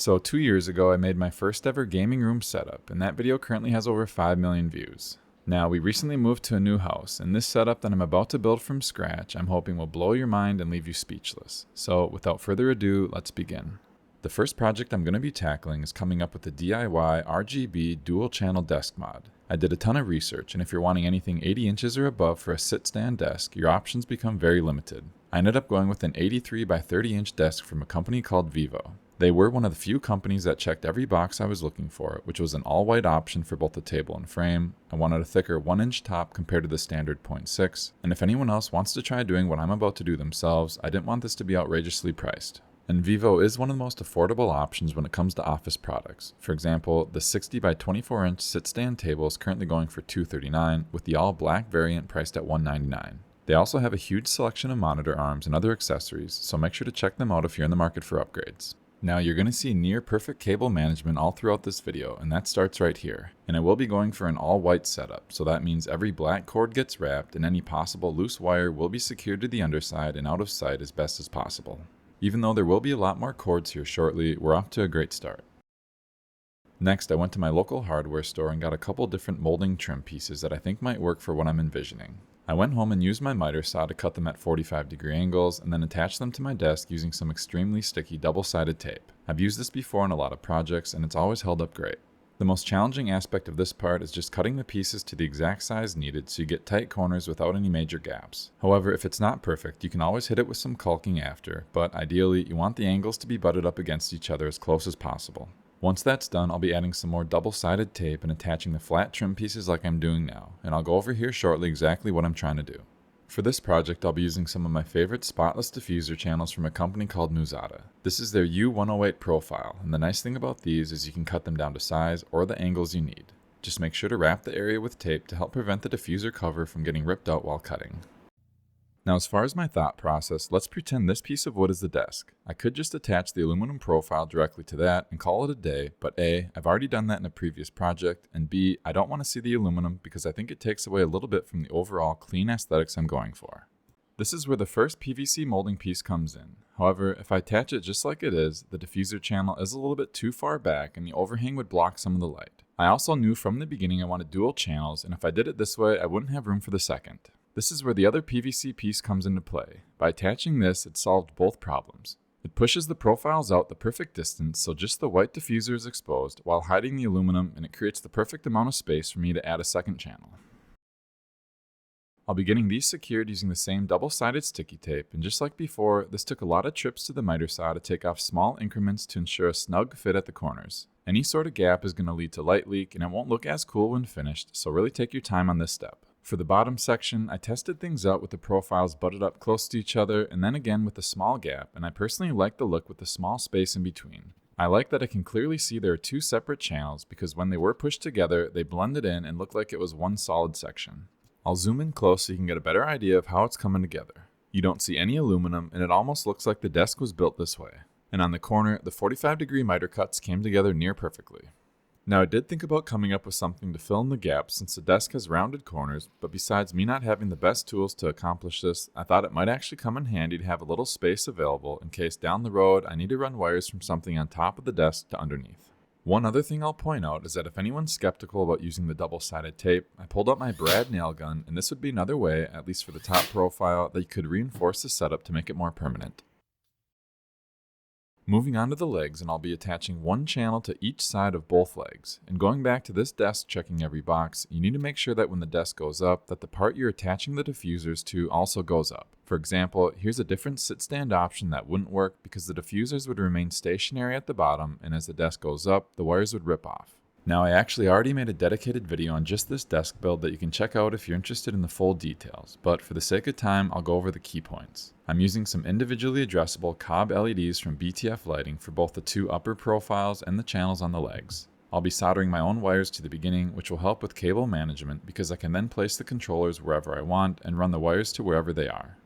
So 2 years ago, I made my first ever gaming room setup, and that video currently has over 5 million views. Now, we recently moved to a new house, and this setup that I'm about to build from scratch, I'm hoping will blow your mind and leave you speechless. So without further ado, let's begin. The first project I'm going to be tackling is coming up with the DIY RGB dual channel desk mod. I did a ton of research, and if you're wanting anything 80 inches or above for a sit-stand desk, your options become very limited. I ended up going with an 83 by 30 inch desk from a company called Vivo. They were one of the few companies that checked every box I was looking for, which was an all-white option for both the table and frame. I wanted a thicker 1-inch top compared to the standard 0.6, and if anyone else wants to try doing what I'm about to do themselves, I didn't want this to be outrageously priced. And Vivo is one of the most affordable options when it comes to office products. For example, the 60 by 24 inch sit-stand table is currently going for $239, with the all-black variant priced at $199. They also have a huge selection of monitor arms and other accessories, so make sure to check them out if you're in the market for upgrades. Now you're going to see near perfect cable management all throughout this video, and that starts right here. And I will be going for an all-white setup, so that means every black cord gets wrapped and any possible loose wire will be secured to the underside and out of sight as best as possible. Even though there will be a lot more cords here shortly, we're off to a great start. Next, I went to my local hardware store and got a couple different molding trim pieces that I think might work for what I'm envisioning. I went home and used my miter saw to cut them at 45-degree angles and then attach them to my desk using some extremely sticky double-sided tape. I've used this before in a lot of projects and it's always held up great. The most challenging aspect of this part is just cutting the pieces to the exact size needed so you get tight corners without any major gaps. However, if it's not perfect, you can always hit it with some caulking after, but ideally you want the angles to be butted up against each other as close as possible. Once that's done, I'll be adding some more double-sided tape and attaching the flat trim pieces like I'm doing now, and I'll go over here shortly exactly what I'm trying to do. For this project, I'll be using some of my favorite spotless diffuser channels from a company called Musada. This is their U108 profile, and the nice thing about these is you can cut them down to size or the angles you need. Just make sure to wrap the area with tape to help prevent the diffuser cover from getting ripped out while cutting. Now, as far as my thought process, let's pretend this piece of wood is the desk. I could just attach the aluminum profile directly to that and call it a day, but A, I've already done that in a previous project, and B, I don't want to see the aluminum because I think it takes away a little bit from the overall clean aesthetics I'm going for. This is where the first PVC molding piece comes in. However, if I attach it just like it is, the diffuser channel is a little bit too far back and the overhang would block some of the light. I also knew from the beginning I wanted dual channels, and if I did it this way, I wouldn't have room for the second. This is where the other PVC piece comes into play. By attaching this, it solved both problems. It pushes the profiles out the perfect distance so just the white diffuser is exposed while hiding the aluminum, and it creates the perfect amount of space for me to add a second channel. I'll be getting these secured using the same double-sided sticky tape, and just like before, this took a lot of trips to the miter saw to take off small increments to ensure a snug fit at the corners. Any sort of gap is going to lead to light leak and it won't look as cool when finished, so really take your time on this step. For the bottom section, I tested things out with the profiles butted up close to each other and then again with a small gap, and I personally like the look with the small space in between. I like that I can clearly see there are two separate channels because when they were pushed together, they blended in and looked like it was one solid section. I'll zoom in close so you can get a better idea of how it's coming together. You don't see any aluminum and it almost looks like the desk was built this way. And on the corner, the 45-degree miter cuts came together near perfectly. Now I did think about coming up with something to fill in the gaps since the desk has rounded corners, but besides me not having the best tools to accomplish this, I thought it might actually come in handy to have a little space available in case down the road I need to run wires from something on top of the desk to underneath. One other thing I'll point out is that if anyone's skeptical about using the double-sided tape, I pulled out my Brad nail gun, and this would be another way, at least for the top profile, that you could reinforce the setup to make it more permanent. Moving on to the legs, and I'll be attaching one channel to each side of both legs. And going back to this desk checking every box, you need to make sure that when the desk goes up, that the part you're attaching the diffusers to also goes up. For example, here's a different sit-stand option that wouldn't work because the diffusers would remain stationary at the bottom, and as the desk goes up, the wires would rip off. Now, I actually already made a dedicated video on just this desk build that you can check out if you're interested in the full details, but for the sake of time, I'll go over the key points. I'm using some individually addressable cob LEDs from BTF Lighting for both the two upper profiles and the channels on the legs. I'll be soldering my own wires to the beginning, which will help with cable management because I can then place the controllers wherever I want and run the wires to wherever they are.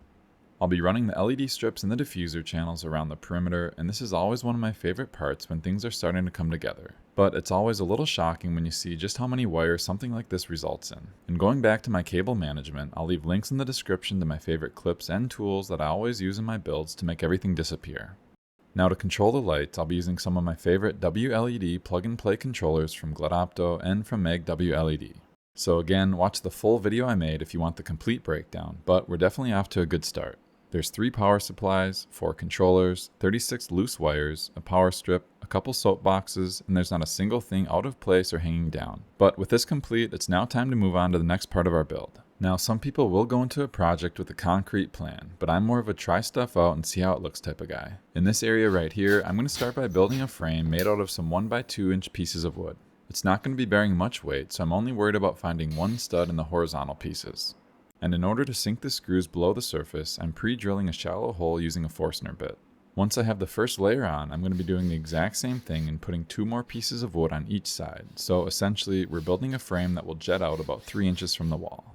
I'll be running the LED strips and the diffuser channels around the perimeter, and this is always one of my favorite parts when things are starting to come together. But it's always a little shocking when you see just how many wires something like this results in. And going back to my cable management, I'll leave links in the description to my favorite clips and tools that I always use in my builds to make everything disappear. Now to control the lights, I'll be using some of my favorite WLED plug-and-play controllers from Buildout and from Maher WLED. So again, watch the full video I made if you want the complete breakdown, but we're definitely off to a good start. There's 3 power supplies, 4 controllers, 36 loose wires, a power strip, a couple soap boxes, and there's not a single thing out of place or hanging down. But with this complete, it's now time to move on to the next part of our build. Now, some people will go into a project with a concrete plan, but I'm more of a try stuff out and see how it looks type of guy. In this area right here, I'm going to start by building a frame made out of some 1x2 inch pieces of wood. It's not going to be bearing much weight, so I'm only worried about finding one stud in the horizontal pieces. And in order to sink the screws below the surface, I'm pre-drilling a shallow hole using a Forstner bit. Once I have the first layer on, I'm going to be doing the exact same thing and putting 2 more pieces of wood on each side. So essentially, we're building a frame that will jet out about 3 inches from the wall.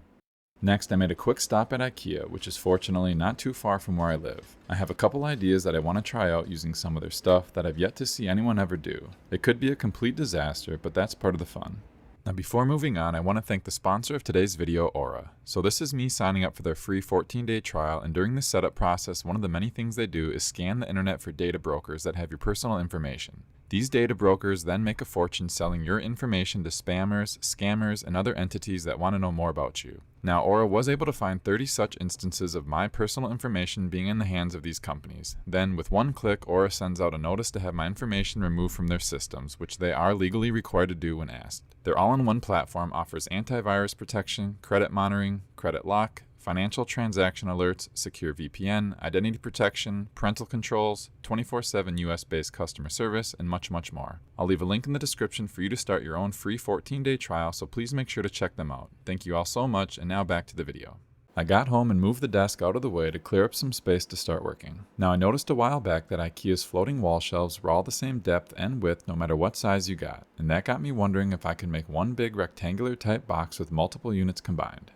Next, I made a quick stop at IKEA, which is fortunately not too far from where I live. I have a couple ideas that I want to try out using some of their stuff that I've yet to see anyone ever do. It could be a complete disaster, but that's part of the fun. Now before moving on, I want to thank the sponsor of today's video, Aura. So this is me signing up for their free 14-day trial, and during this setup process, one of the many things they do is scan the internet for data brokers that have your personal information. These data brokers then make a fortune selling your information to spammers, scammers, and other entities that want to know more about you. Now, Aura was able to find 30 such instances of my personal information being in the hands of these companies. Then, with one click, Aura sends out a notice to have my information removed from their systems, which they are legally required to do when asked. Their all-in-one platform offers antivirus protection, credit monitoring, credit lock, financial transaction alerts, secure VPN, identity protection, parental controls, 24/7 US-based customer service, and much, much more. I'll leave a link in the description for you to start your own free 14-day trial, so please make sure to check them out. Thank you all so much, and now back to the video. I got home and moved the desk out of the way to clear up some space to start working. Now I noticed a while back that IKEA's floating wall shelves were all the same depth and width no matter what size you got, and that got me wondering if I could make one big rectangular type box with multiple units combined.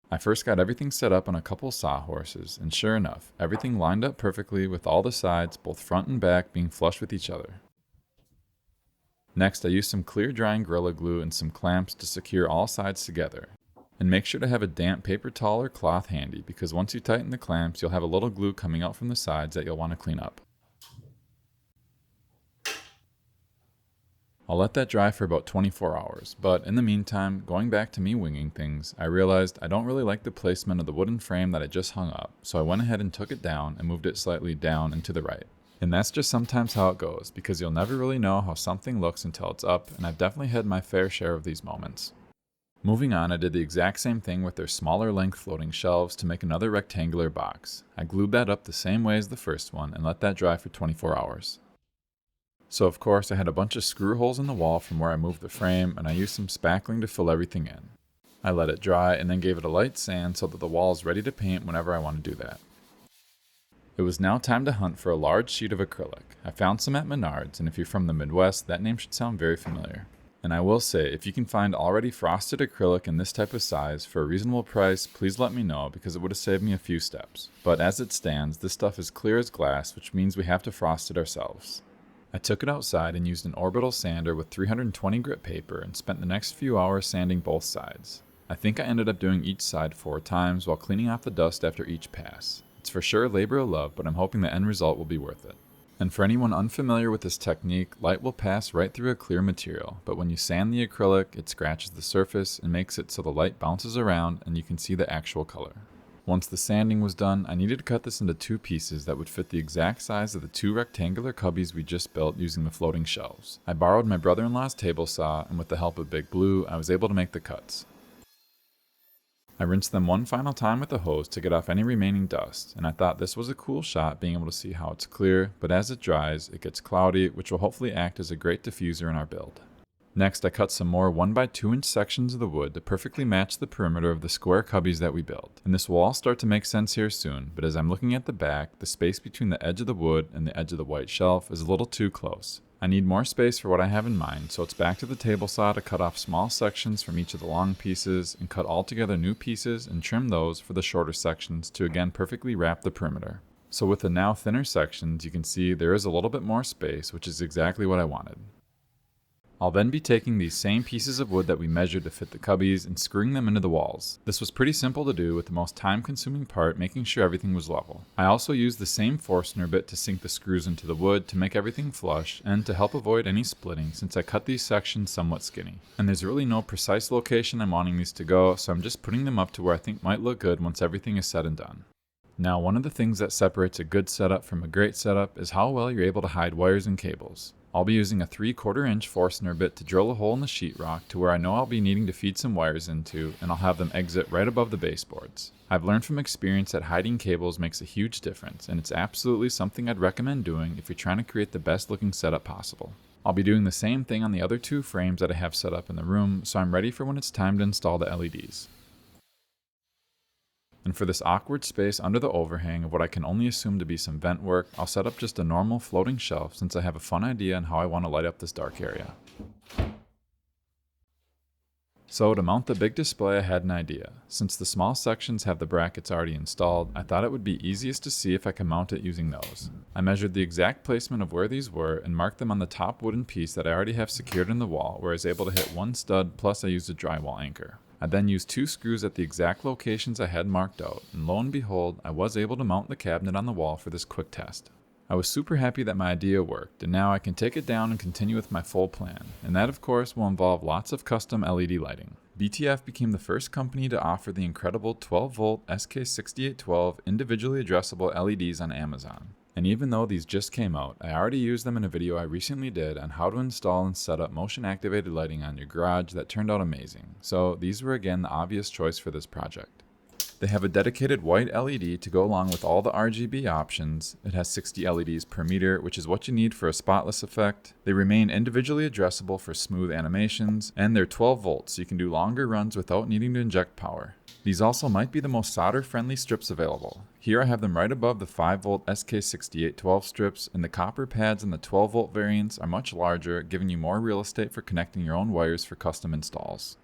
I first got everything set up on a couple sawhorses, and sure enough, everything lined up perfectly with all the sides, both front and back, being flush with each other. Next, I used some clear drying Gorilla Glue and some clamps to secure all sides together. And make sure to have a damp paper towel or cloth handy, because once you tighten the clamps, you'll have a little glue coming out from the sides that you'll want to clean up. I'll let that dry for about 24 hours, but in the meantime, going back to me winging things, I realized I don't really like the placement of the wooden frame that I just hung up, so I went ahead and took it down and moved it slightly down and to the right. And that's just sometimes how it goes, because you'll never really know how something looks until it's up, and I've definitely had my fair share of these moments. Moving on, I did the exact same thing with their smaller length floating shelves to make another rectangular box. I glued that up the same way as the first one and let that dry for 24 hours. So of course I had a bunch of screw holes in the wall from where I moved the frame, and I used some spackling to fill everything in. I let it dry and then gave it a light sand so that the wall is ready to paint whenever I want to do that. It was now time to hunt for a large sheet of acrylic. I found some at Menards, and if you're from the Midwest, that name should sound very familiar. And I will say, if you can find already frosted acrylic in this type of size for a reasonable price, please let me know, because it would have saved me a few steps. But as it stands, this stuff is clear as glass, which means we have to frost it ourselves. I took it outside and used an orbital sander with 320 grit paper and spent the next few hours sanding both sides. I think I ended up doing each side 4 times while cleaning off the dust after each pass. It's for sure a labor of love, but I'm hoping the end result will be worth it. And for anyone unfamiliar with this technique, light will pass right through a clear material, but when you sand the acrylic, it scratches the surface and makes it so the light bounces around and you can see the actual color. Once the sanding was done, I needed to cut this into 2 pieces that would fit the exact size of the 2 rectangular cubbies we just built using the floating shelves. I borrowed my brother-in-law's table saw, and with the help of Big Blue, I was able to make the cuts. I rinsed them one final time with a hose to get off any remaining dust, and I thought this was a cool shot being able to see how it's clear, but as it dries, it gets cloudy, which will hopefully act as a great diffuser in our build. Next, I cut some more 1x2 inch sections of the wood to perfectly match the perimeter of the square cubbies that we built. And this will all start to make sense here soon, but as I'm looking at the back, the space between the edge of the wood and the edge of the white shelf is a little too close. I need more space for what I have in mind, so it's back to the table saw to cut off small sections from each of the long pieces and cut all together new pieces and trim those for the shorter sections to again perfectly wrap the perimeter. So with the now thinner sections, you can see there is a little bit more space, which is exactly what I wanted. I'll then be taking these same pieces of wood that we measured to fit the cubbies and screwing them into the walls. This was pretty simple to do, with the most time-consuming part making sure everything was level. I also used the same Forstner bit to sink the screws into the wood to make everything flush and to help avoid any splitting, since I cut these sections somewhat skinny. And there's really no precise location I'm wanting these to go, so I'm just putting them up to where I think might look good once everything is said and done. Now, one of the things that separates a good setup from a great setup is how well you're able to hide wires and cables. I'll be using a 3/4 inch Forstner bit to drill a hole in the sheetrock to where I know I'll be needing to feed some wires into, and I'll have them exit right above the baseboards. I've learned from experience that hiding cables makes a huge difference, and it's absolutely something I'd recommend doing if you're trying to create the best looking setup possible. I'll be doing the same thing on the other 2 frames that I have set up in the room, so I'm ready for when it's time to install the LEDs. And for this awkward space under the overhang of what I can only assume to be some vent work, I'll set up just a normal floating shelf since I have a fun idea on how I want to light up this dark area. So to mount the big display, I had an idea. Since the small sections have the brackets already installed, I thought it would be easiest to see if I can mount it using those. I measured the exact placement of where these were and marked them on the top wooden piece that I already have secured in the wall, where I was able to hit 1 stud, plus I used a drywall anchor. I then used 2 screws at the exact locations I had marked out, and lo and behold, I was able to mount the cabinet on the wall for this quick test. I was super happy that my idea worked, and now I can take it down and continue with my full plan, and that of course will involve lots of custom LED lighting. BTF became the first company to offer the incredible 12-volt SK6812 individually addressable LEDs on Amazon. And even though these just came out, I already used them in a video I recently did on how to install and set up motion activated lighting on your garage that turned out amazing. So these were again the obvious choice for this project. They have a dedicated white LED to go along with all the RGB options. It has 60 LEDs per meter, which is what you need for a spotless effect. They remain individually addressable for smooth animations, and they're 12 volts, so you can do longer runs without needing to inject power. These also might be the most solder-friendly strips available. Here I have them right above the 5-volt SK6812 strips, and the copper pads in the 12-volt variants are much larger, giving you more real estate for connecting your own wires for custom installs.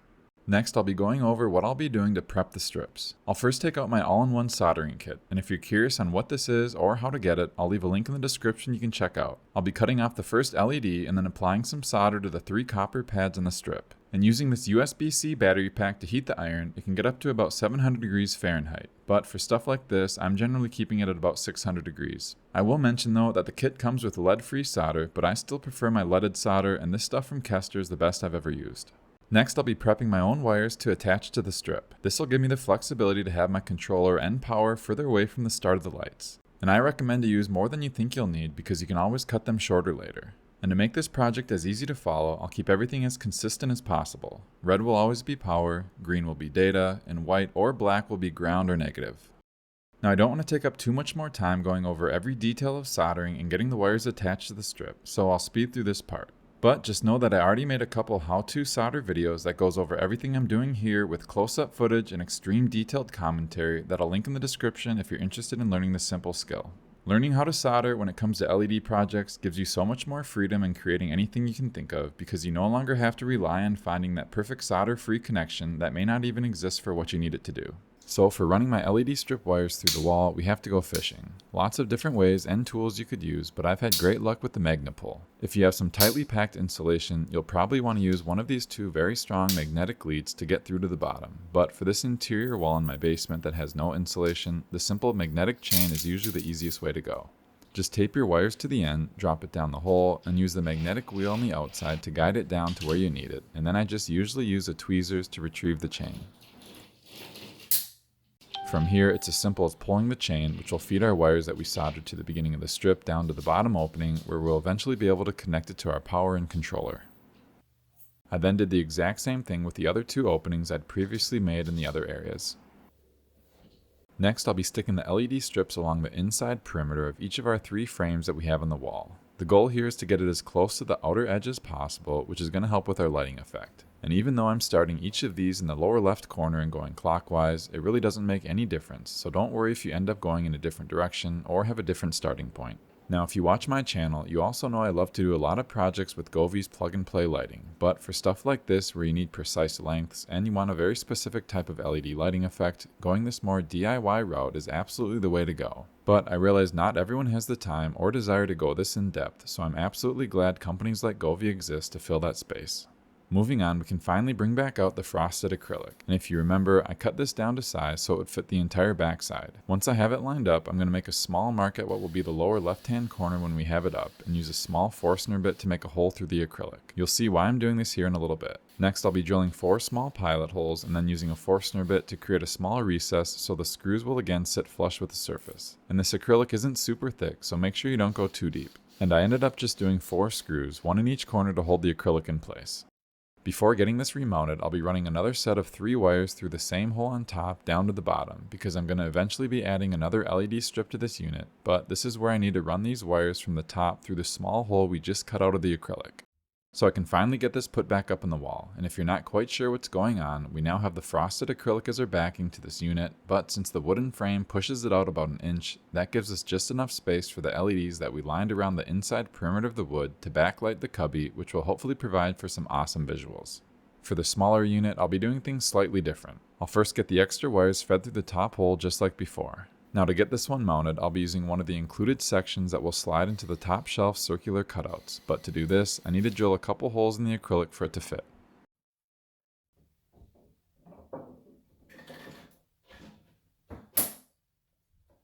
Next, I'll be going over what I'll be doing to prep the strips. I'll first take out my all-in-one soldering kit, and if you're curious on what this is or how to get it, I'll leave a link in the description you can check out. I'll be cutting off the first LED and then applying some solder to the 3 copper pads on the strip. And using this USB-C battery pack to heat the iron, it can get up to about 700 degrees Fahrenheit. But for stuff like this, I'm generally keeping it at about 600 degrees. I will mention though that the kit comes with lead-free solder, but I still prefer my leaded solder, and this stuff from Kester is the best I've ever used. Next, I'll be prepping my own wires to attach to the strip. This will give me the flexibility to have my controller and power further away from the start of the lights. And I recommend to use more than you think you'll need because you can always cut them shorter later. And to make this project as easy to follow, I'll keep everything as consistent as possible. Red will always be power, green will be data, and white or black will be ground or negative. Now I don't want to take up too much more time going over every detail of soldering and getting the wires attached to the strip, so I'll speed through this part. But just know that I already made a couple how-to solder videos that goes over everything I'm doing here with close-up footage and extreme detailed commentary that I'll link in the description if you're interested in learning this simple skill. Learning how to solder when it comes to LED projects gives you so much more freedom in creating anything you can think of because you no longer have to rely on finding that perfect solder-free connection that may not even exist for what you need it to do. So for running my LED strip wires through the wall, we have to go fishing. Lots of different ways and tools you could use, but I've had great luck with the MagnaPull. If you have some tightly packed insulation, you'll probably want to use one of these 2 very strong magnetic leads to get through to the bottom. But for this interior wall in my basement that has no insulation, the simple magnetic chain is usually the easiest way to go. Just tape your wires to the end, drop it down the hole, and use the magnetic wheel on the outside to guide it down to where you need it, and then I just usually use the tweezers to retrieve the chain. From here, it's as simple as pulling the chain, which will feed our wires that we soldered to the beginning of the strip down to the bottom opening, where we'll eventually be able to connect it to our power and controller. I then did the exact same thing with the other 2 openings I'd previously made in the other areas. Next, I'll be sticking the LED strips along the inside perimeter of each of our 3 frames that we have on the wall. The goal here is to get it as close to the outer edge as possible, which is going to help with our lighting effect. And even though I'm starting each of these in the lower left corner and going clockwise, it really doesn't make any difference, so don't worry if you end up going in a different direction or have a different starting point. Now if you watch my channel, you also know I love to do a lot of projects with Govee's plug-and-play lighting, but for stuff like this where you need precise lengths and you want a very specific type of LED lighting effect, going this more DIY route is absolutely the way to go. But I realize not everyone has the time or desire to go this in depth, so I'm absolutely glad companies like Govee exist to fill that space. Moving on, we can finally bring back out the frosted acrylic, and if you remember, I cut this down to size so it would fit the entire backside. Once I have it lined up, I'm going to make a small mark at what will be the lower left hand corner when we have it up, and use a small Forstner bit to make a hole through the acrylic. You'll see why I'm doing this here in a little bit. Next, I'll be drilling 4 small pilot holes and then using a Forstner bit to create a smaller recess so the screws will again sit flush with the surface. And this acrylic isn't super thick, so make sure you don't go too deep. And I ended up just doing 4 screws, 1 in each corner to hold the acrylic in place. Before getting this remounted, I'll be running another set of 3 wires through the same hole on top down to the bottom, because I'm going to eventually be adding another LED strip to this unit, but this is where I need to run these wires from the top through the small hole we just cut out of the acrylic. So I can finally get this put back up on the wall, and if you're not quite sure what's going on, we now have the frosted acrylic as our backing to this unit, but since the wooden frame pushes it out about an inch, that gives us just enough space for the LEDs that we lined around the inside perimeter of the wood to backlight the cubby, which will hopefully provide for some awesome visuals. For the smaller unit, I'll be doing things slightly different. I'll first get the extra wires fed through the top hole just like before. Now to get this one mounted, I'll be using one of the included sections that will slide into the top shelf circular cutouts, but to do this, I need to drill a couple holes in the acrylic for it to fit.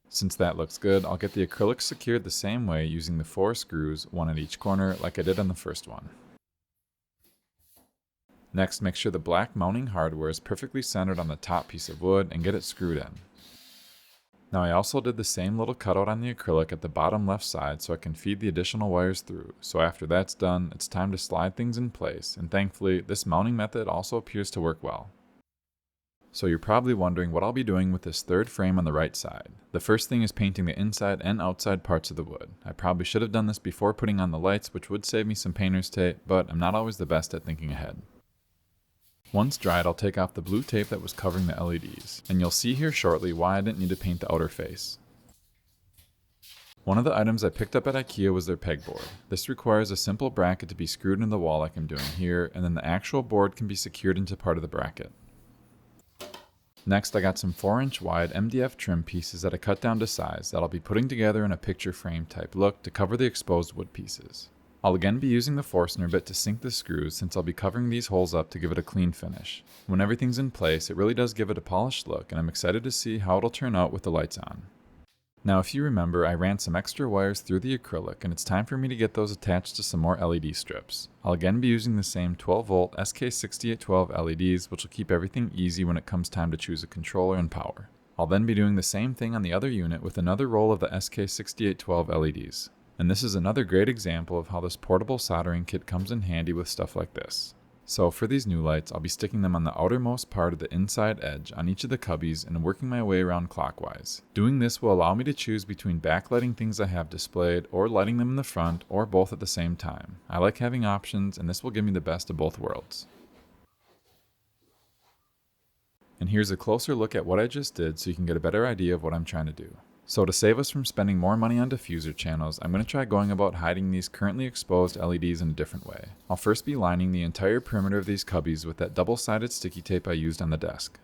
Since that looks good, I'll get the acrylic secured the same way using the 4 screws, 1 at each corner, like I did on the first one. Next, make sure the black mounting hardware is perfectly centered on the top piece of wood and get it screwed in. Now I also did the same little cutout on the acrylic at the bottom left side so I can feed the additional wires through, so after that's done, it's time to slide things in place, and thankfully, this mounting method also appears to work well. So you're probably wondering what I'll be doing with this third frame on the right side. The first thing is painting the inside and outside parts of the wood. I probably should have done this before putting on the lights, which would save me some painter's tape, but I'm not always the best at thinking ahead. Once dried, I'll take off the blue tape that was covering the LEDs, and you'll see here shortly why I didn't need to paint the outer face. One of the items I picked up at IKEA was their pegboard. This requires a simple bracket to be screwed into the wall like I'm doing here, and then the actual board can be secured into part of the bracket. Next, I got some 4-inch wide MDF trim pieces that I cut down to size that I'll be putting together in a picture frame type look to cover the exposed wood pieces. I'll again be using the Forstner bit to sink the screws since I'll be covering these holes up to give it a clean finish. When everything's in place, it really does give it a polished look, and I'm excited to see how it'll turn out with the lights on. Now if you remember, I ran some extra wires through the acrylic, and it's time for me to get those attached to some more LED strips. I'll again be using the same 12-volt SK6812 LEDs, which will keep everything easy when it comes time to choose a controller and power. I'll then be doing the same thing on the other unit with another roll of the SK6812 LEDs. And this is another great example of how this portable soldering kit comes in handy with stuff like this. So for these new lights, I'll be sticking them on the outermost part of the inside edge on each of the cubbies and working my way around clockwise. Doing this will allow me to choose between backlighting things I have displayed or lighting them in the front or both at the same time. I like having options, and this will give me the best of both worlds. And here's a closer look at what I just did so you can get a better idea of what I'm trying to do. So to save us from spending more money on diffuser channels, I'm going to try going about hiding these currently exposed LEDs in a different way. I'll first be lining the entire perimeter of these cubbies with that double-sided sticky tape I used on the desk.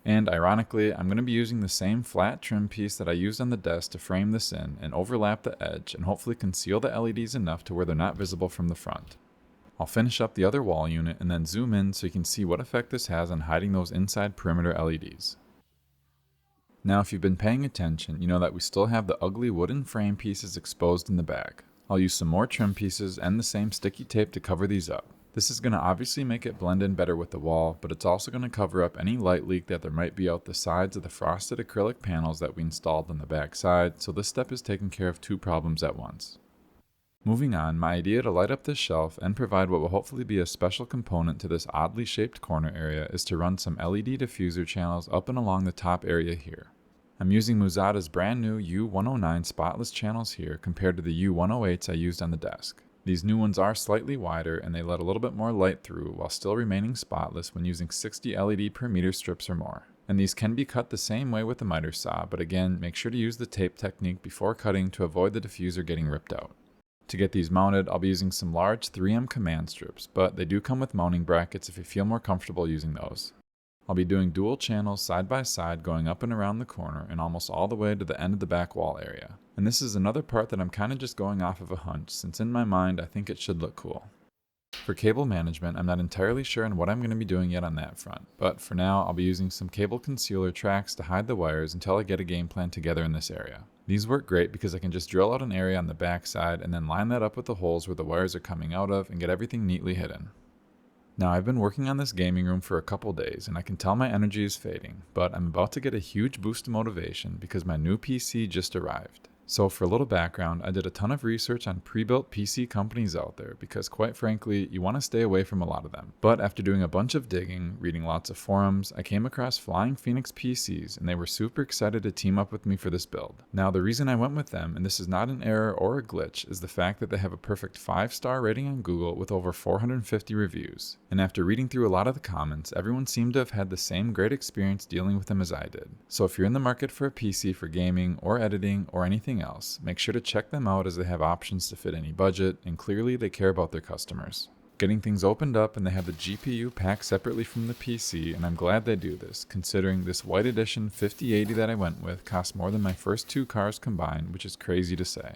And ironically, I'm going to be using the same flat trim piece that I used on the desk to frame this in and overlap the edge and hopefully conceal the LEDs enough to where they're not visible from the front. I'll finish up the other wall unit and then zoom in so you can see what effect this has on hiding those inside perimeter LEDs. Now if you've been paying attention, you know that we still have the ugly wooden frame pieces exposed in the back. I'll use some more trim pieces and the same sticky tape to cover these up. This is going to obviously make it blend in better with the wall, but it's also going to cover up any light leak that there might be out the sides of the frosted acrylic panels that we installed on the back side, so this step is taking care of 2 problems at once. Moving on, my idea to light up this shelf and provide what will hopefully be a special component to this oddly shaped corner area is to run some LED diffuser channels up and along the top area here. I'm using Muzada's brand new U109 spotless channels here compared to the U108s I used on the desk. These new ones are slightly wider and they let a little bit more light through while still remaining spotless when using 60 LED per meter strips or more. And these can be cut the same way with the miter saw, but again, make sure to use the tape technique before cutting to avoid the diffuser getting ripped out. To get these mounted, I'll be using some large 3M command strips, but they do come with mounting brackets if you feel more comfortable using those. I'll be doing dual channels side by side going up and around the corner and almost all the way to the end of the back wall area. And this is another part that I'm kind of just going off of a hunch, since in my mind I think it should look cool. For cable management, I'm not entirely sure on what I'm going to be doing yet on that front, but for now I'll be using some cable concealer tracks to hide the wires until I get a game plan together in this area. These work great because I can just drill out an area on the back side and then line that up with the holes where the wires are coming out of and get everything neatly hidden. Now I've been working on this gaming room for a couple days and I can tell my energy is fading, but I'm about to get a huge boost of motivation because my new PC just arrived. So for a little background, I did a ton of research on pre-built PC companies out there because quite frankly, you want to stay away from a lot of them. But after doing a bunch of digging, reading lots of forums, I came across Flying Phoenix PCs and they were super excited to team up with me for this build. Now the reason I went with them, and this is not an error or a glitch, is the fact that they have a perfect 5-star rating on Google with over 450 reviews. And after reading through a lot of the comments, everyone seemed to have had the same great experience dealing with them as I did. So if you're in the market for a PC for gaming or editing or anything else, make sure to check them out as they have options to fit any budget, and clearly they care about their customers. Getting things opened up, and they have the GPU packed separately from the PC, and I'm glad they do this, considering this white edition 5080 that I went with cost more than my first 2 cars combined, which is crazy to say.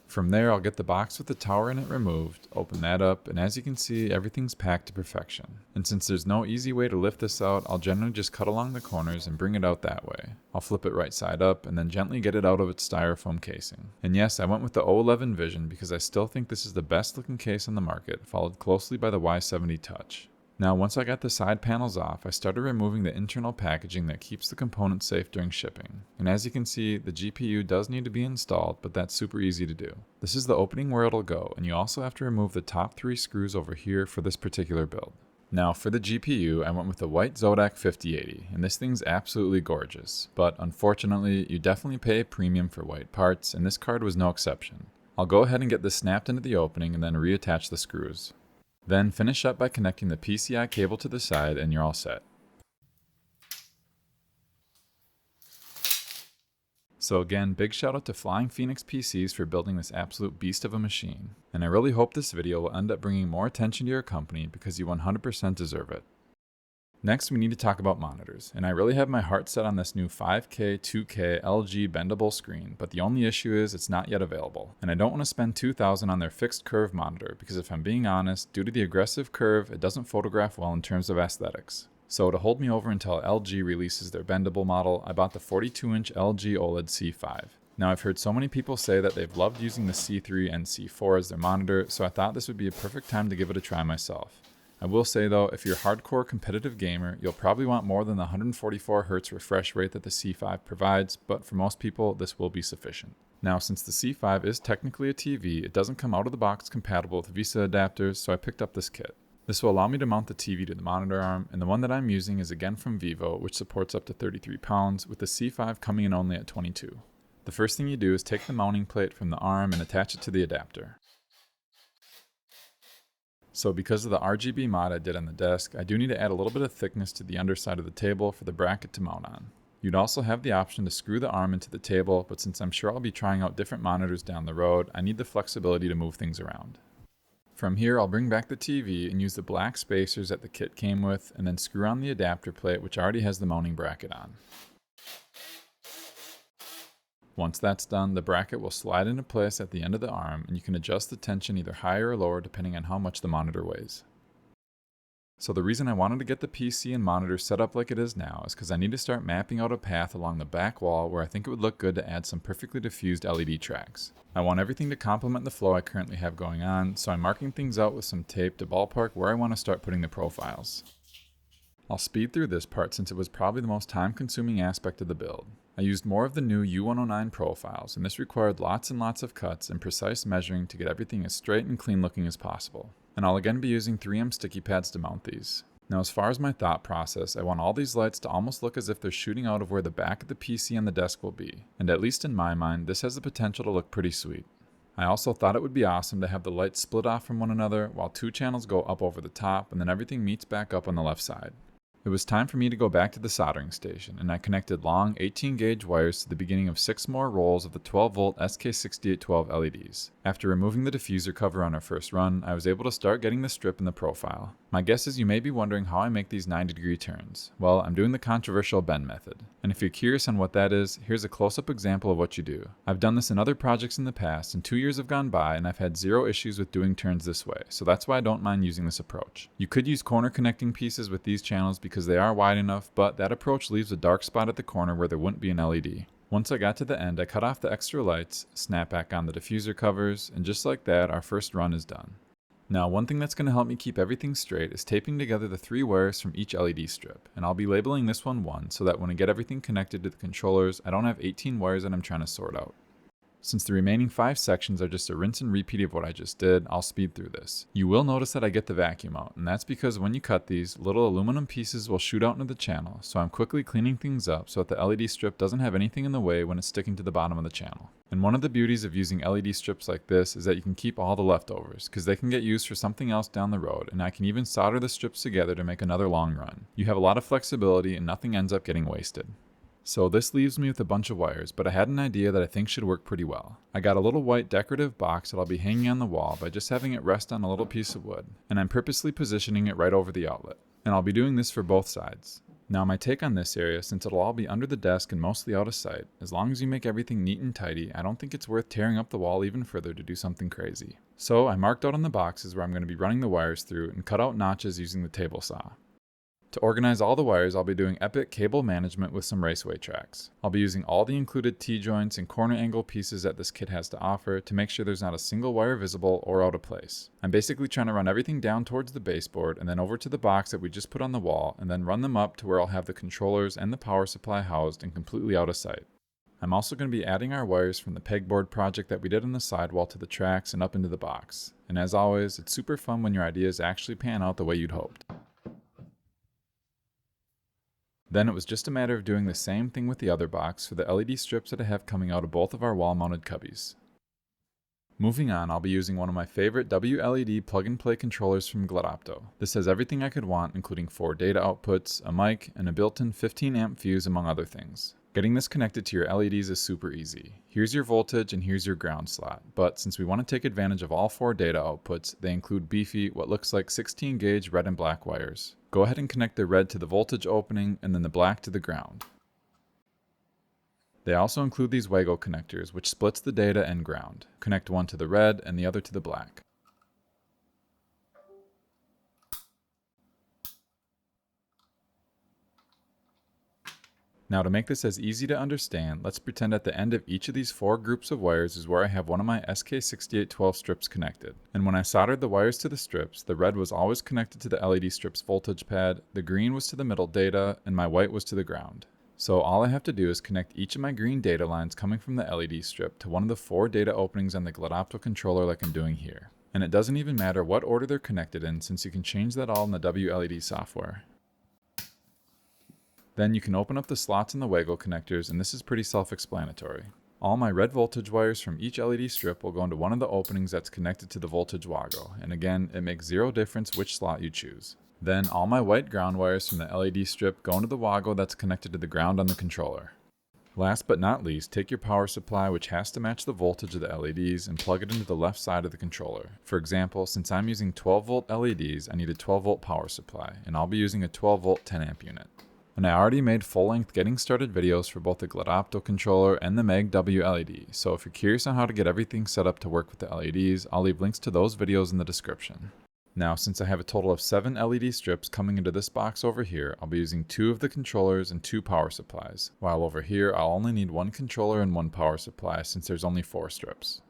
From there, I'll get the box with the tower in it removed, open that up, and as you can see, everything's packed to perfection. And since there's no easy way to lift this out, I'll generally just cut along the corners and bring it out that way. I'll flip it right side up and then gently get it out of its styrofoam casing. And yes, I went with the O11 Vision because I still think this is the best looking case on the market, followed closely by the Y70 Touch. Now, once I got the side panels off, I started removing the internal packaging that keeps the components safe during shipping. And as you can see, the GPU does need to be installed, but that's super easy to do. This is the opening where it'll go, and you also have to remove the top 3 screws over here for this particular build. Now, for the GPU, I went with the white Zotac 5080, and this thing's absolutely gorgeous. But unfortunately, you definitely pay a premium for white parts, and this card was no exception. I'll go ahead and get this snapped into the opening and then reattach the screws. Then finish up by connecting the PCI cable to the side and you're all set. So again, big shout out to Flying Phoenix PCs for building this absolute beast of a machine. And I really hope this video will end up bringing more attention to your company because you 100% deserve it. Next, we need to talk about monitors, and I really have my heart set on this new 5K 2K LG bendable screen, but the only issue is it's not yet available, and I don't want to spend $2,000 on their fixed curve monitor because if I'm being honest, due to the aggressive curve, it doesn't photograph well in terms of aesthetics. So to hold me over until LG releases their bendable model, I bought the 42-inch LG OLED C5. Now I've heard so many people say that they've loved using the C3 and C4 as their monitor, so I thought this would be a perfect time to give it a try myself. I will say though, if you're a hardcore competitive gamer, you'll probably want more than the 144Hz refresh rate that the C5 provides, but for most people, this will be sufficient. Now, since the C5 is technically a TV, it doesn't come out of the box compatible with VESA adapters, so I picked up this kit. This will allow me to mount the TV to the monitor arm, and the one that I'm using is again from Vivo, which supports up to 33 pounds, with the C5 coming in only at 22. The first thing you do is take the mounting plate from the arm and attach it to the adapter. So because of the RGB mod I did on the desk, I do need to add a little bit of thickness to the underside of the table for the bracket to mount on. You'd also have the option to screw the arm into the table, but since I'm sure I'll be trying out different monitors down the road, I need the flexibility to move things around. From here, I'll bring back the TV and use the black spacers that the kit came with, and then screw on the adapter plate, which already has the mounting bracket on. Once that's done, the bracket will slide into place at the end of the arm, and you can adjust the tension either higher or lower depending on how much the monitor weighs. So the reason I wanted to get the PC and monitor set up like it is now is because I need to start mapping out a path along the back wall where I think it would look good to add some perfectly diffused LED tracks. I want everything to complement the flow I currently have going on, so I'm marking things out with some tape to ballpark where I want to start putting the profiles. I'll speed through this part since it was probably the most time-consuming aspect of the build. I used more of the new U109 profiles, and this required lots and lots of cuts and precise measuring to get everything as straight and clean looking as possible. And I'll again be using 3M sticky pads to mount these. Now as far as my thought process, I want all these lights to almost look as if they're shooting out of where the back of the PC and the desk will be, and at least in my mind, this has the potential to look pretty sweet. I also thought it would be awesome to have the lights split off from one another while 2 channels go up over the top and then everything meets back up on the left side. It was time for me to go back to the soldering station, and I connected long 18-gauge wires to the beginning of 6 more rolls of the 12-volt SK6812 LEDs. After removing the diffuser cover on our first run, I was able to start getting the strip in the profile. My guess is you may be wondering how I make these 90-degree turns. Well, I'm doing the controversial bend method. And if you're curious on what that is, here's a close-up example of what you do. I've done this in other projects in the past, and 2 years have gone by, and I've had 0 issues with doing turns this way, so that's why I don't mind using this approach. You could use corner connecting pieces with these channels because they are wide enough, but that approach leaves a dark spot at the corner where there wouldn't be an LED. Once I got to the end, I cut off the extra lights, snap back on the diffuser covers, and just like that, our first run is done. Now, one thing that's going to help me keep everything straight is taping together the 3 wires from each LED strip, and I'll be labeling this one 1 so that when I get everything connected to the controllers, I don't have 18 wires that I'm trying to sort out. Since the remaining 5 sections are just a rinse and repeat of what I just did, I'll speed through this. You will notice that I get the vacuum out, and that's because when you cut these, little aluminum pieces will shoot out into the channel, so I'm quickly cleaning things up so that the LED strip doesn't have anything in the way when it's sticking to the bottom of the channel. And one of the beauties of using LED strips like this is that you can keep all the leftovers, because they can get used for something else down the road, and I can even solder the strips together to make another long run. You have a lot of flexibility and nothing ends up getting wasted. So this leaves me with a bunch of wires, but I had an idea that I think should work pretty well. I got a little white decorative box that I'll be hanging on the wall by just having it rest on a little piece of wood, and I'm purposely positioning it right over the outlet. And I'll be doing this for both sides. Now my take on this area, since it'll all be under the desk and mostly out of sight, as long as you make everything neat and tidy, I don't think it's worth tearing up the wall even further to do something crazy. So I marked out on the boxes where I'm going to be running the wires through and cut out notches using the table saw. To organize all the wires, I'll be doing epic cable management with some raceway tracks. I'll be using all the included T-joints and corner angle pieces that this kit has to offer to make sure there's not a single wire visible or out of place. I'm basically trying to run everything down towards the baseboard and then over to the box that we just put on the wall and then run them up to where I'll have the controllers and the power supply housed and completely out of sight. I'm also going to be adding our wires from the pegboard project that we did on the sidewall to the tracks and up into the box. And as always, it's super fun when your ideas actually pan out the way you'd hoped. Then it was just a matter of doing the same thing with the other box for the LED strips that I have coming out of both of our wall-mounted cubbies. Moving on, I'll be using one of my favorite WLED plug-and-play controllers from Buildout. This has everything I could want, including 4 data outputs, a mic, and a built-in 15-amp fuse, among other things. Getting this connected to your LEDs is super easy. Here's your voltage and here's your ground slot, but since we want to take advantage of all 4 data outputs, they include beefy, what looks like 16-gauge red and black wires. Go ahead and connect the red to the voltage opening and then the black to the ground. They also include these Wago connectors, which splits the data and ground. Connect one to the red and the other to the black. Now to make this as easy to understand, let's pretend at the end of each of these 4 groups of wires is where I have one of my SK6812 strips connected. And when I soldered the wires to the strips, the red was always connected to the LED strip's voltage pad, the green was to the middle data, and my white was to the ground. So all I have to do is connect each of my green data lines coming from the LED strip to one of the 4 data openings on the Buildout controller like I'm doing here. And it doesn't even matter what order they're connected in, since you can change that all in the WLED software. Then you can open up the slots in the Wago connectors, and this is pretty self-explanatory. All my red voltage wires from each LED strip will go into one of the openings that's connected to the voltage Wago, and again, it makes 0 difference which slot you choose. Then all my white ground wires from the LED strip go into the Wago that's connected to the ground on the controller. Last but not least, take your power supply, which has to match the voltage of the LEDs, and plug it into the left side of the controller. For example, since I'm using 12-volt LEDs, I need a 12-volt power supply, and I'll be using a 12-volt 10-amp unit. And I already made full-length getting started videos for both the Buildout controller and the Meg WLED, so if you're curious on how to get everything set up to work with the LEDs, I'll leave links to those videos in the description. Now, since I have a total of 7 LED strips coming into this box over here, I'll be using 2 of the controllers and 2 power supplies, while over here I'll only need 1 controller and 1 power supply since there's only 4 strips.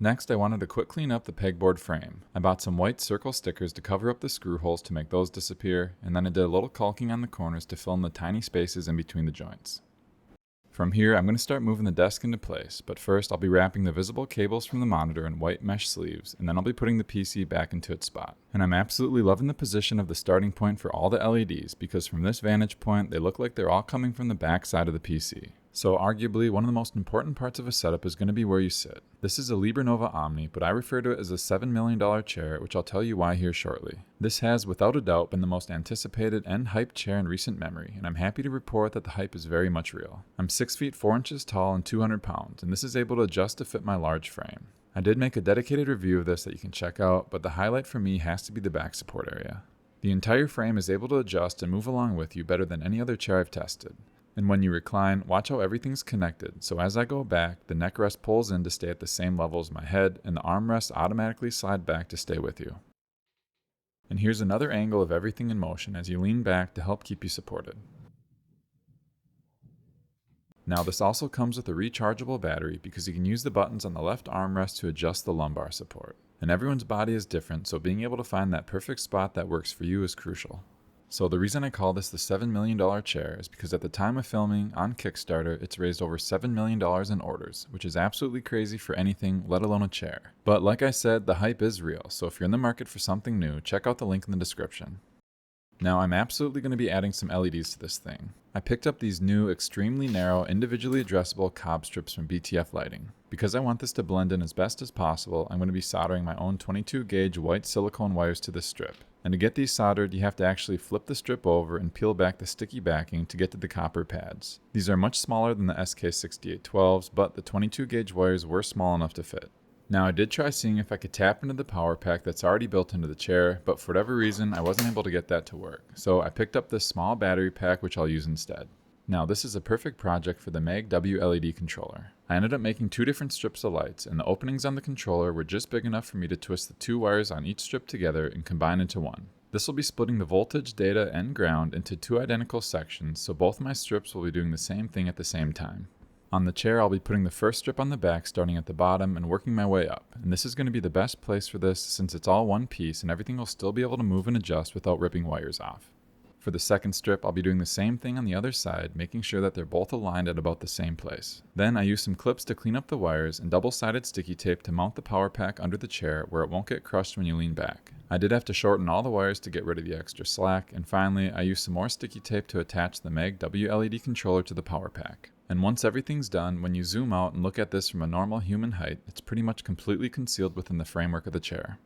Next, I wanted to quick clean up the pegboard frame. I bought some white circle stickers to cover up the screw holes to make those disappear, and then I did a little caulking on the corners to fill in the tiny spaces in between the joints. From here, I'm going to start moving the desk into place, but first I'll be wrapping the visible cables from the monitor in white mesh sleeves, and then I'll be putting the PC back into its spot. And I'm absolutely loving the position of the starting point for all the LEDs, because from this vantage point, they look like they're all coming from the back side of the PC. So arguably, one of the most important parts of a setup is going to be where you sit. This is a Libernovo Omni, but I refer to it as a $7 million chair, which I'll tell you why here shortly. This has, without a doubt, been the most anticipated and hyped chair in recent memory, and I'm happy to report that the hype is very much real. I'm 6 feet 4 inches tall and 200 pounds, and this is able to adjust to fit my large frame. I did make a dedicated review of this that you can check out, but the highlight for me has to be the back support area. The entire frame is able to adjust and move along with you better than any other chair I've tested. And when you recline, watch how everything's connected, so as I go back, the neck rest pulls in to stay at the same level as my head, and the armrests automatically slide back to stay with you. And here's another angle of everything in motion as you lean back to help keep you supported. Now this also comes with a rechargeable battery because you can use the buttons on the left armrest to adjust the lumbar support. And everyone's body is different, so being able to find that perfect spot that works for you is crucial. So the reason I call this the $7 million chair is because at the time of filming on Kickstarter, it's raised over $7 million in orders, which is absolutely crazy for anything, let alone a chair. But like I said, the hype is real, so if you're in the market for something new, check out the link in the description. Now I'm absolutely going to be adding some LEDs to this thing. I picked up these new, extremely narrow, individually addressable cob strips from BTF Lighting. Because I want this to blend in as best as possible, I'm going to be soldering my own 22 gauge white silicone wires to this strip. And to get these soldered, you have to actually flip the strip over and peel back the sticky backing to get to the copper pads. These are much smaller than the SK6812s, but the 22 gauge wires were small enough to fit. Now I did try seeing if I could tap into the power pack that's already built into the chair, but for whatever reason I wasn't able to get that to work. So I picked up this small battery pack which I'll use instead. Now this is a perfect project for the Maher WLED controller. I ended up making 2 different strips of lights, and the openings on the controller were just big enough for me to twist the 2 wires on each strip together and combine into one. This will be splitting the voltage, data, and ground into 2 identical sections, so both my strips will be doing the same thing at the same time. On the chair, I'll be putting the first strip on the back starting at the bottom and working my way up, and this is going to be the best place for this since it's all one piece and everything will still be able to move and adjust without ripping wires off. For the second strip, I'll be doing the same thing on the other side, making sure that they're both aligned at about the same place. Then I use some clips to clean up the wires and double-sided sticky tape to mount the power pack under the chair where it won't get crushed when you lean back. I did have to shorten all the wires to get rid of the extra slack, and finally I used some more sticky tape to attach the Maher WLED controller to the power pack. And once everything's done, when you zoom out and look at this from a normal human height, it's pretty much completely concealed within the framework of the chair.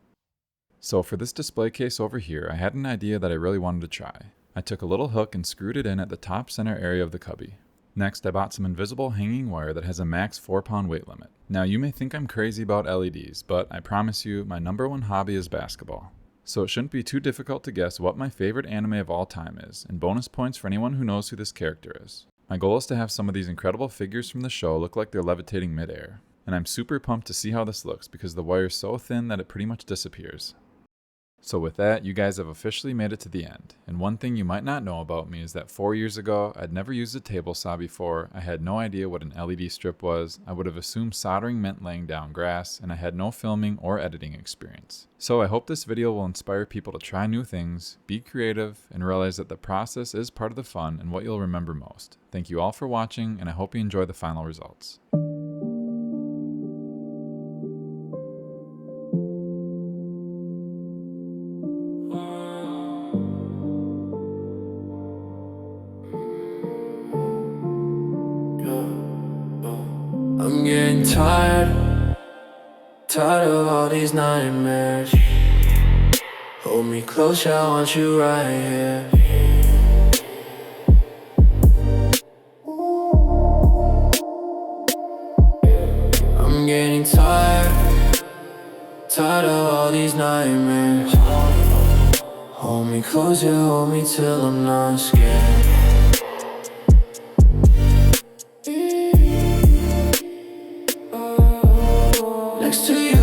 So for this display case over here, I had an idea that I really wanted to try. I took a little hook and screwed it in at the top center area of the cubby. Next, I bought some invisible hanging wire that has a max 4-pound weight limit. Now you may think I'm crazy about LEDs, but I promise you, my #1 hobby is basketball. So it shouldn't be too difficult to guess what my favorite anime of all time is, and bonus points for anyone who knows who this character is. My goal is to have some of these incredible figures from the show look like they're levitating midair. And I'm super pumped to see how this looks because the wire's so thin that it pretty much disappears. So with that, you guys have officially made it to the end. And one thing you might not know about me is that 4 years ago, I'd never used a table saw before, I had no idea what an LED strip was, I would have assumed soldering meant laying down grass, and I had no filming or editing experience. So I hope this video will inspire people to try new things, be creative, and realize that the process is part of the fun and what you'll remember most. Thank you all for watching, and I hope you enjoy the final results. I'm getting tired of all these nightmares. Hold me close, I want you right here. I'm getting tired of all these nightmares. Hold me close, yeah, hold me till I'm not scared. Next to you,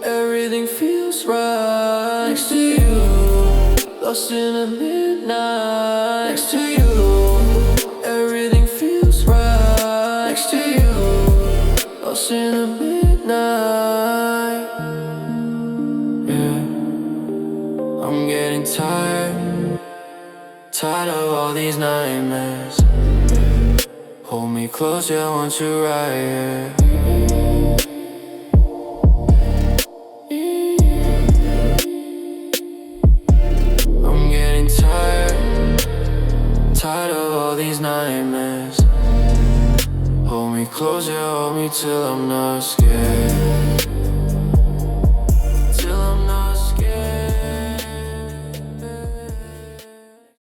everything feels right. Next to you, lost in the midnight. Next to you, everything feels right. Next to you, lost in the midnight. Yeah, I'm getting tired of all these nightmares. Hold me close, yeah, I want you right here. Tired of all these nightmares. Hold me closer, hold me till I'm not scared.